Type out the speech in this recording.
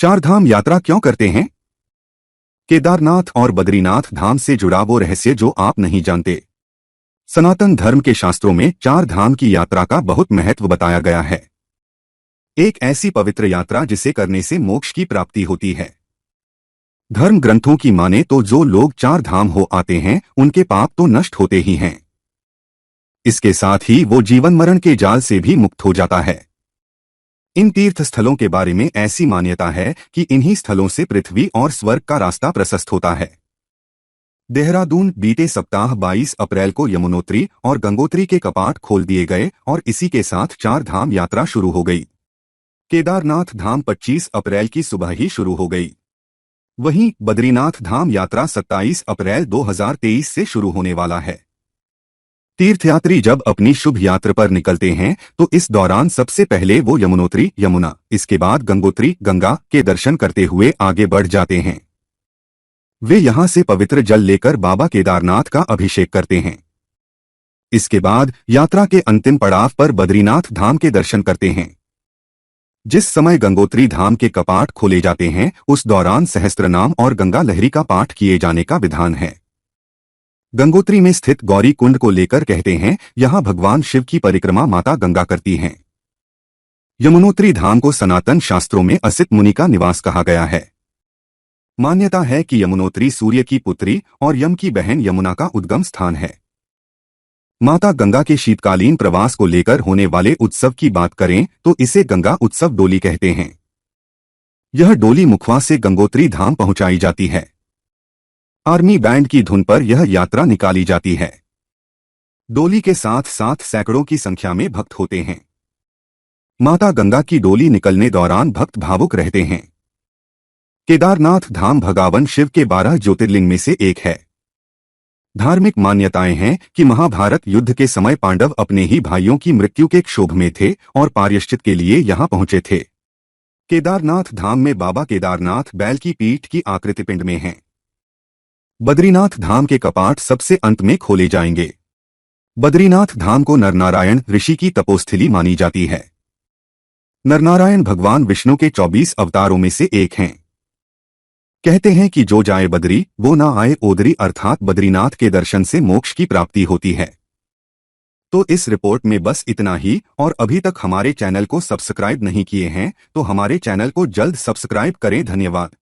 चार धाम यात्रा क्यों करते हैं? केदारनाथ और बद्रीनाथ धाम से जुड़ा वो रहस्य जो आप नहीं जानते। सनातन धर्म के शास्त्रों में चार धाम की यात्रा का बहुत महत्व बताया गया है। एक ऐसी पवित्र यात्रा जिसे करने से मोक्ष की प्राप्ति होती है। धर्म ग्रंथों की माने तो जो लोग चार धाम हो आते हैं उनके पाप तो नष्ट होते ही हैं। इसके साथ ही वो जीवन मरण के जाल से भी मुक्त हो जाता है। इन तीर्थ स्थलों के बारे में ऐसी मान्यता है कि इन्हीं स्थलों से पृथ्वी और स्वर्ग का रास्ता प्रशस्त होता है। देहरादून बीते सप्ताह 22 अप्रैल को यमुनोत्री और गंगोत्री के कपाट खोल दिए गए और इसी के साथ चार धाम यात्रा शुरू हो गई। केदारनाथ धाम 25 अप्रैल की सुबह ही शुरू हो गई। वहीं बद्रीनाथ धाम यात्रा 27 अप्रैल 2023 से शुरू होने वाला है। तीर्थयात्री जब अपनी शुभ यात्रा पर निकलते हैं तो इस दौरान सबसे पहले वो यमुनोत्री यमुना, इसके बाद गंगोत्री गंगा के दर्शन करते हुए आगे बढ़ जाते हैं। वे यहां से पवित्र जल लेकर बाबा केदारनाथ का अभिषेक करते हैं। इसके बाद यात्रा के अंतिम पड़ाव पर बद्रीनाथ धाम के दर्शन करते हैं। जिस समय गंगोत्री धाम के कपाट खोले जाते हैं उस दौरान सहस्त्रनाम और गंगा लहरी का पाठ किए जाने का विधान है। गंगोत्री में स्थित गौरी कुंड को लेकर कहते हैं यहां भगवान शिव की परिक्रमा माता गंगा करती हैं। यमुनोत्री धाम को सनातन शास्त्रों में असित मुनि का निवास कहा गया है। मान्यता है कि यमुनोत्री सूर्य की पुत्री और यम की बहन यमुना का उद्गम स्थान है। माता गंगा के शीतकालीन प्रवास को लेकर होने वाले उत्सव की बात करें तो इसे गंगा उत्सव डोली कहते हैं। यह डोली मुखवा से गंगोत्री धाम पहुंचाई जाती है। आर्मी बैंड की धुन पर यह यात्रा निकाली जाती है। डोली के साथ साथ सैकड़ों की संख्या में भक्त होते हैं। माता गंगा की डोली निकलने दौरान भक्त भावुक रहते हैं। केदारनाथ धाम भगवान शिव के 12 ज्योतिर्लिंग में से एक है। धार्मिक मान्यताएं हैं कि महाभारत युद्ध के समय पांडव अपने ही भाइयों की मृत्यु के क्षोभ में थे और प्रायश्चित के लिए यहां पहुंचे थे। केदारनाथ धाम में बाबा केदारनाथ बैल की पीठ की आकृति पिंड में हैं। बद्रीनाथ धाम के कपाट सबसे अंत में खोले जाएंगे। बद्रीनाथ धाम को नरनारायण ऋषि की तपोस्थली मानी जाती है। नरनारायण भगवान विष्णु के 24 अवतारों में से एक हैं। कहते हैं कि जो जाए बद्री वो ना आए ओदरी, अर्थात बद्रीनाथ के दर्शन से मोक्ष की प्राप्ति होती है। तो इस रिपोर्ट में बस इतना ही, और अभी तक हमारे चैनल को सब्सक्राइब नहीं किए हैं तो हमारे चैनल को जल्द सब्सक्राइब करें। धन्यवाद।